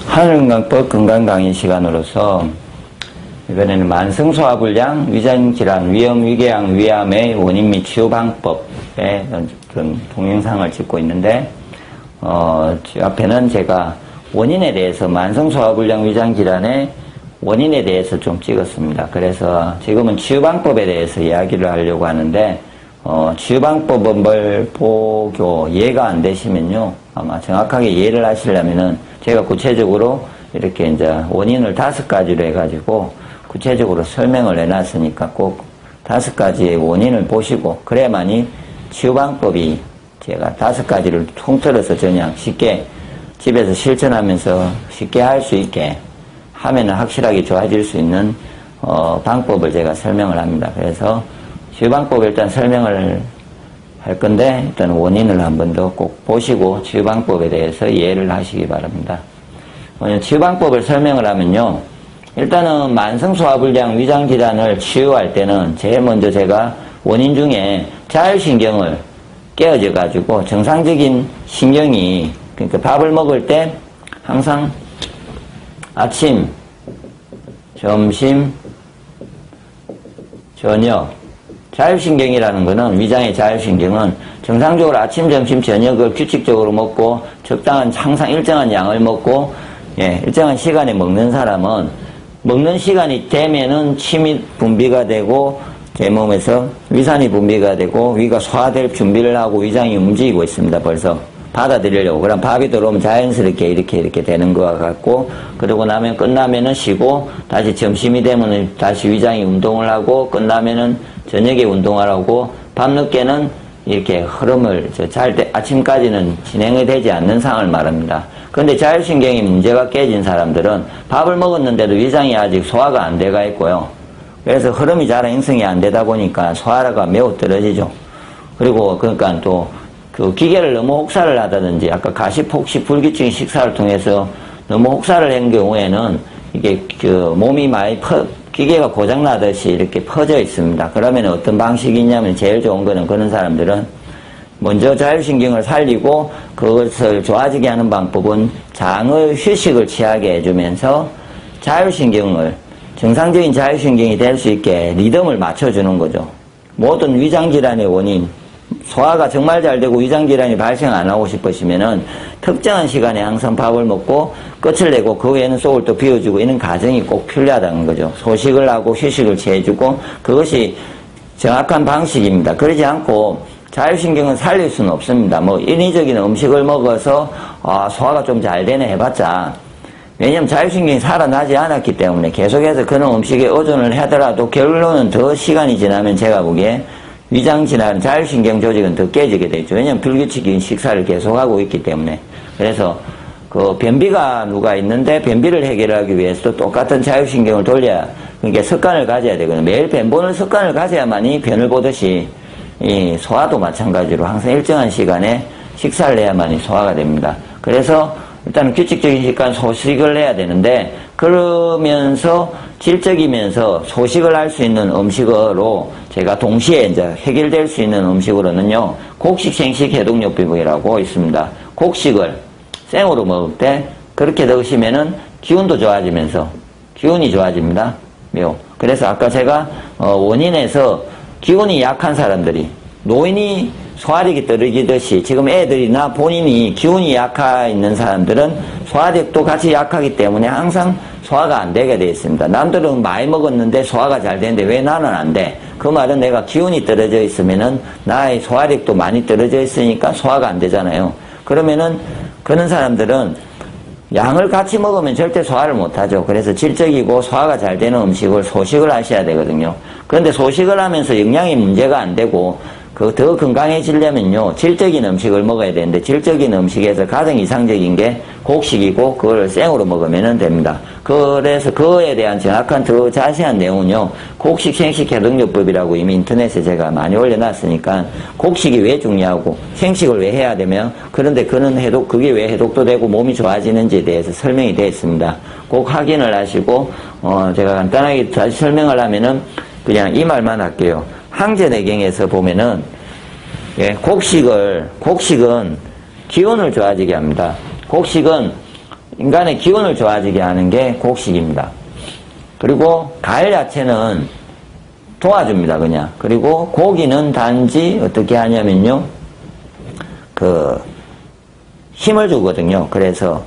한일건강법 건강강의 시간으로서 이번에는 만성소화불량, 위장질환, 위험, 위궤양, 위암의 원인 및 치유 방법의 그런 동영상을 찍고 있는데, 앞에는 제가 원인에 대해서 만성소화불량, 위장질환의 원인에 대해서 좀 찍었습니다. 그래서 지금은 치유 방법에 대해서 이야기를 하려고 하는데, 치유 방법은 뭘 보고 이해가 안 되시면요, 아마 정확하게 이해를 하시려면은 제가 구체적으로 이렇게 이제 원인을 5가지로 해가지고 구체적으로 설명을 해놨으니까 꼭 5가지의 원인을 보시고 그래야만이 치유 방법이 제가 5가지를 통틀어서 그냥 쉽게 집에서 실천하면서 쉽게 할 수 있게 하면은 확실하게 좋아질 수 있는 방법을 제가 설명을 합니다. 그래서 치유 방법을 일단 설명을 할 건데 일단 원인을 한 번 더 꼭 보시고 치유 방법에 대해서 이해를 하시기 바랍니다. 치유 방법을 설명을 하면요, 일단은 만성소화불량 위장질환을 치유할 때는 제일 먼저 제가 원인 중에 자율신경을 깨어져 가지고 정상적인 신경이, 그러니까 밥을 먹을 때 항상 아침, 점심, 저녁, 자율신경이라는 거는, 위장의 자율신경은 정상적으로 아침, 점심, 저녁을 규칙적으로 먹고 적당한, 항상 일정한 양을 먹고 일정한 시간에 먹는 사람은 먹는 시간이 되면은 침이 분비가 되고 제 몸에서 위산이 분비가 되고 위가 소화될 준비를 하고 위장이 움직이고 있습니다. 벌써 받아들이려고. 그럼 밥이 들어오면 자연스럽게 이렇게 되는 것과 같고, 그러고 나면 끝나면은 쉬고 다시 점심이 되면은 다시 위장이 운동을 하고, 끝나면은 저녁에 운동을 하고, 밤늦게는 이렇게 흐름을 잘 때 아침까지는 진행이 되지 않는 상황을 말합니다. 그런데 자율신경이 문제가 깨진 사람들은 밥을 먹었는데도 위장이 아직 소화가 안 돼가 있고요. 그래서 흐름이 잘 형성이 안 되다 보니까 소화가 매우 떨어지죠. 그리고 그러니까 또 그 기계를 너무 혹사를 하다든지, 아까 가시폭식 불규칙 식사를 통해서 너무 혹사를 한 경우에는 이게 그 몸이 많이 기계가 고장나듯이 이렇게 퍼져 있습니다. 그러면 어떤 방식이 있냐면, 제일 좋은 거는 그런 사람들은 먼저 자율신경을 살리고 그것을 좋아지게 하는 방법은 장의 휴식을 취하게 해주면서 자율신경을, 정상적인 자율신경이 될 수 있게 리듬을 맞춰주는 거죠. 모든 위장질환의 원인, 소화가 정말 잘 되고 위장질환이 발생 안 하고 싶으시면은 특정한 시간에 항상 밥을 먹고 끝을 내고 그 후에는 속을 또 비워주고 이런 과정이 꼭 필요하다는 거죠. 소식을 하고 휴식을 취해주고, 그것이 정확한 방식입니다. 그러지 않고 자율신경은 살릴 수는 없습니다. 뭐 인위적인 음식을 먹어서 소화가 좀 잘 되네 해봤자, 왜냐면 자율신경이 살아나지 않았기 때문에 계속해서 그런 음식에 의존을 하더라도 결론은 더 시간이 지나면 제가 보기에 위장질환, 자율신경 조직은 더 깨지게 되죠. 왜냐면 불규칙인 식사를 계속하고 있기 때문에. 그래서 그 변비가 누가 있는데 변비를 해결하기 위해서도 똑같은 자율신경을 돌려야, 그러니까 습관을 가져야 되거든요. 매일 변 보는 습관을 가져야만이 변을 보듯이 이 소화도 마찬가지로 항상 일정한 시간에 식사를 해야만이 소화가 됩니다. 그래서 일단은 규칙적인 식단 소식을 해야 되는데, 그러면서 질적이면서 소식을 할 수 있는 음식으로 제가 동시에 이제 해결될 수 있는 음식으로는요, 곡식, 생식, 해독요법이라고 있습니다. 곡식을 생으로 먹을 때 그렇게 드시면은 기운도 좋아지면서 기운이 좋아집니다. 매우. 그래서 아까 제가 원인에서 기운이 약한 사람들이, 노인이 소화력이 떨어지듯이 지금 애들이나 본인이 기운이 있는 사람들은 소화력도 같이 약하기 때문에 항상 소화가 안 되게 되어 있습니다. 남들은 많이 먹었는데 소화가 잘 되는데 왜 나는 안 돼? 그 말은 내가 기운이 떨어져 있으면은 나의 소화력도 많이 떨어져 있으니까 소화가 안 되잖아요. 그러면은 그런 사람들은 양을 같이 먹으면 절대 소화를 못하죠. 그래서 질적이고 소화가 잘 되는 음식을 소식을 하셔야 되거든요. 그런데 소식을 하면서 영양이 문제가 안 되고 더 건강해지려면요, 질적인 음식을 먹어야 되는데, 질적인 음식에서 가장 이상적인 게 곡식이고 그걸 생으로 먹으면 됩니다. 그래서 그거에 대한 정확한 더 자세한 내용은요, 곡식, 생식, 해독요법이라고 이미 인터넷에 제가 많이 올려놨으니까, 곡식이 왜 중요하고 생식을 왜 해야 되며, 그런데 그게 왜 해독도 되고 몸이 좋아지는지에 대해서 설명이 되어 있습니다. 꼭 확인을 하시고, 제가 간단하게 다시 설명을 하면은 그냥 이 말만 할게요. 항제내경에서 보면은, 곡식은 기운을 좋아지게 합니다. 곡식은 인간의 기운을 좋아지게 하는 게 곡식입니다. 그리고 과일 야채는 도와줍니다, 그냥. 그리고 고기는 단지 어떻게 하냐면요, 힘을 주거든요. 그래서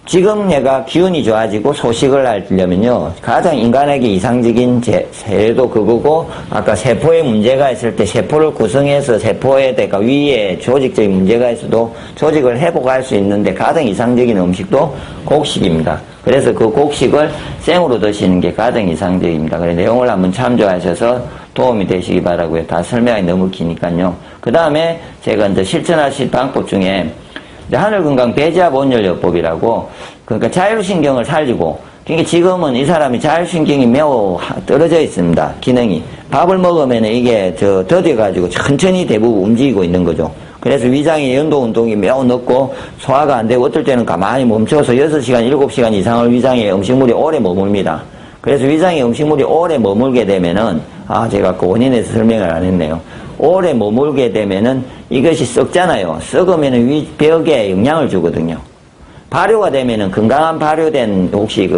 지금 얘가 기운이 좋아지고 소식을 하려면요, 가장 인간에게 이상적인 세례도 그거고, 아까 세포에 문제가 있을 때 세포를 구성해서 세포에 대가 위에 조직적인 문제가 있어도 조직을 회복할 수 있는데 가장 이상적인 음식도 곡식입니다. 그래서 그 곡식을 생으로 드시는 게 가장 이상적입니다. 그래서 내용을 한번 참조하셔서 도움이 되시기 바라고요. 다 설명이 너무 기니까요. 그 다음에 제가 이제 실천하실 방법 중에 하늘건강 배제압 온열요법이라고, 그러니까 자율신경을 살리고, 그러니까 지금은 이 사람이 자율신경이 매우 떨어져 있습니다. 기능이. 밥을 먹으면 이게 더뎌가지고 천천히 대부분 움직이고 있는 거죠. 그래서 위장의 연도운동이 매우 늦고 소화가 안 되고 어떨 때는 가만히 멈춰서 6시간, 7시간 이상을 위장에 음식물이 오래 머뭅니다. 그래서 위장에 음식물이 오래 머물게 되면은, 제가 그 원인에서 설명을 안 했네요. 오래 머물게 되면은 이것이 썩잖아요. 썩으면은 위벽에 영향을 주거든요. 발효가 되면은 건강한 발효된 혹시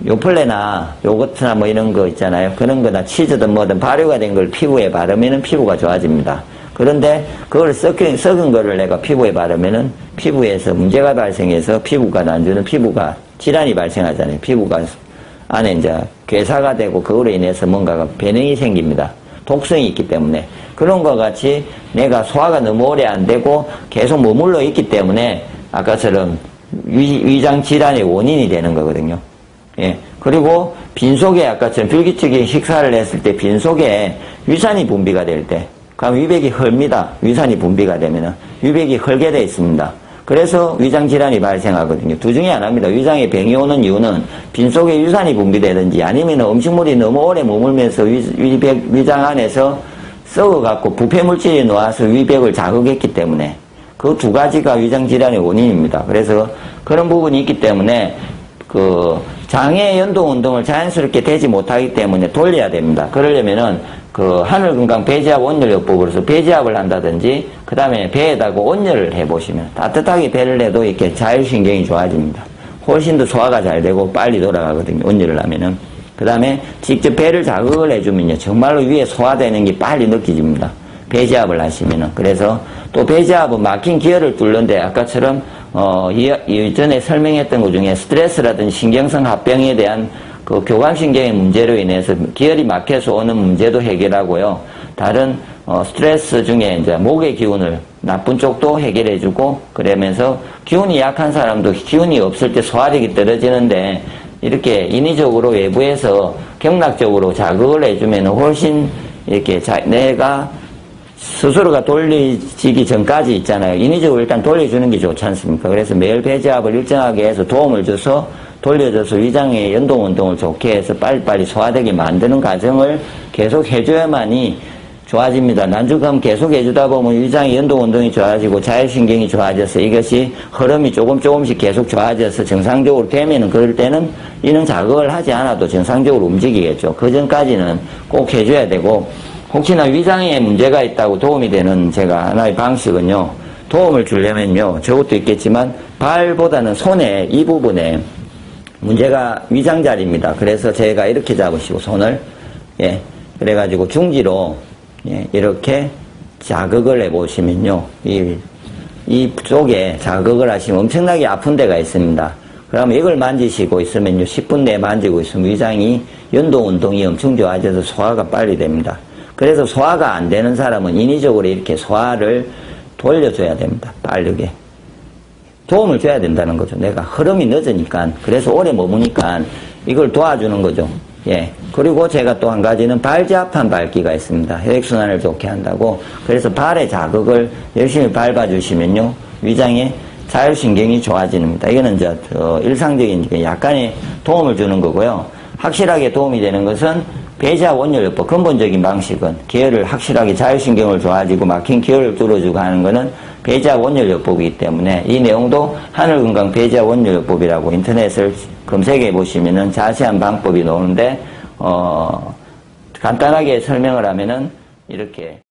요플레나 요거트나 뭐 이런 거 있잖아요. 그런 거나 치즈든 뭐든 발효가 된 걸 피부에 바르면은 피부가 좋아집니다. 그런데 그걸 썩은 거를 내가 피부에 바르면은 피부에서 문제가 발생해서 피부가 안 좋은 피부가 질환이 발생하잖아요. 피부가 안에 이제 괴사가 되고 그걸로 인해서 뭔가가 변형이 생깁니다. 독성이 있기 때문에. 그런 것 같이 내가 소화가 너무 오래 안 되고 계속 머물러 있기 때문에 아까처럼 위장 질환의 원인이 되는 거거든요. 예. 그리고 빈속에 아까처럼 불규칙적인 식사를 했을 때 빈속에 위산이 분비가 될 때, 그럼 위백이 헐니다. 위산이 분비가 되면은 위백이 헐게 돼 있습니다. 그래서 위장 질환이 발생하거든요. 두 중에 하나입니다. 위장에 병이 오는 이유는 빈속에 유산이 분비되든지 아니면 음식물이 너무 오래 머물면서 위장 안에서 썩어갖고 부패물질이 나와서 위백을 자극했기 때문에 그 두 가지가 위장 질환의 원인입니다. 그래서 그런 부분이 있기 때문에 장의 연동 운동을 자연스럽게 되지 못하기 때문에 돌려야 됩니다. 그러려면은 하늘건강 배제압 온열요법으로서 배제압을 한다든지, 그 다음에 배에다가 온열을 해보시면, 따뜻하게 배를 해도 이렇게 자율신경이 좋아집니다. 훨씬 더 소화가 잘 되고 빨리 돌아가거든요. 온열을 하면은. 그 다음에 직접 배를 자극을 해주면요, 정말로 위에 소화되는 게 빨리 느껴집니다. 배제압을 하시면은. 그래서 또 배제압은 막힌 기혈을 뚫는데, 아까처럼 이전에 설명했던 것 중에 스트레스라든지 신경성 합병에 대한 교감신경의 문제로 인해서 기혈이 막혀서 오는 문제도 해결하고요. 다른 스트레스 중에 이제 목의 기운을 나쁜 쪽도 해결해주고, 그러면서 기운이 약한 사람도 기운이 없을 때 소화력이 떨어지는데 이렇게 인위적으로 외부에서 경락적으로 자극을 해주면 훨씬 이렇게 내가 스스로가 돌려지기 전까지 있잖아요. 인위적으로 일단 돌려주는 게 좋지 않습니까? 그래서 매일 배제압을 일정하게 해서 도움을 줘서 돌려줘서 위장의 연동운동을 좋게 해서 빨리빨리 소화되게 만드는 과정을 계속 해줘야만이 좋아집니다. 난주금 계속 해주다 보면 위장의 연동운동이 좋아지고 자율신경이 좋아져서 이것이 흐름이 조금씩 계속 좋아져서 정상적으로 되면은 그럴 때는 이런 자극을 하지 않아도 정상적으로 움직이겠죠. 그 전까지는 꼭 해줘야 되고, 혹시나 위장에 문제가 있다고 도움이 되는 제가 하나의 방식은요, 도움을 주려면요, 저것도 있겠지만 발보다는 손에 이 부분에 문제가 위장자리입니다. 그래서 제가 이렇게 잡으시고 손을, 그래가지고 중지로 이렇게 자극을 해보시면요, 이 쪽에 자극을 하시면 엄청나게 아픈 데가 있습니다. 그러면 이걸 만지시고 있으면요, 10분 내에 만지고 있으면 위장이 연동운동이 엄청 좋아져서 소화가 빨리 됩니다. 그래서 소화가 안 되는 사람은 인위적으로 이렇게 소화를 돌려줘야 됩니다. 빠르게. 도움을 줘야 된다는 거죠. 내가 흐름이 늦으니까, 그래서 오래 머무니까 이걸 도와주는 거죠. 그리고 제가 또 한 가지는 발자판 밟기가 있습니다. 혈액순환을 좋게 한다고. 그래서 발에 자극을 열심히 밟아주시면요, 위장에 자율신경이 좋아집니다. 이거는 이제 일상적인 약간의 도움을 주는 거고요. 확실하게 도움이 되는 것은 배제압 온열요법 근본적인 방식은 기혈을 확실하게 자율신경을 좋아지고 막힌 기혈을 뚫어주고 하는 것은 배제압 온열요법이기 때문에 이 내용도 하늘건강 배제압 온열요법이라고 인터넷을 검색해 보시면은 자세한 방법이 나오는데 간단하게 설명을 하면은 이렇게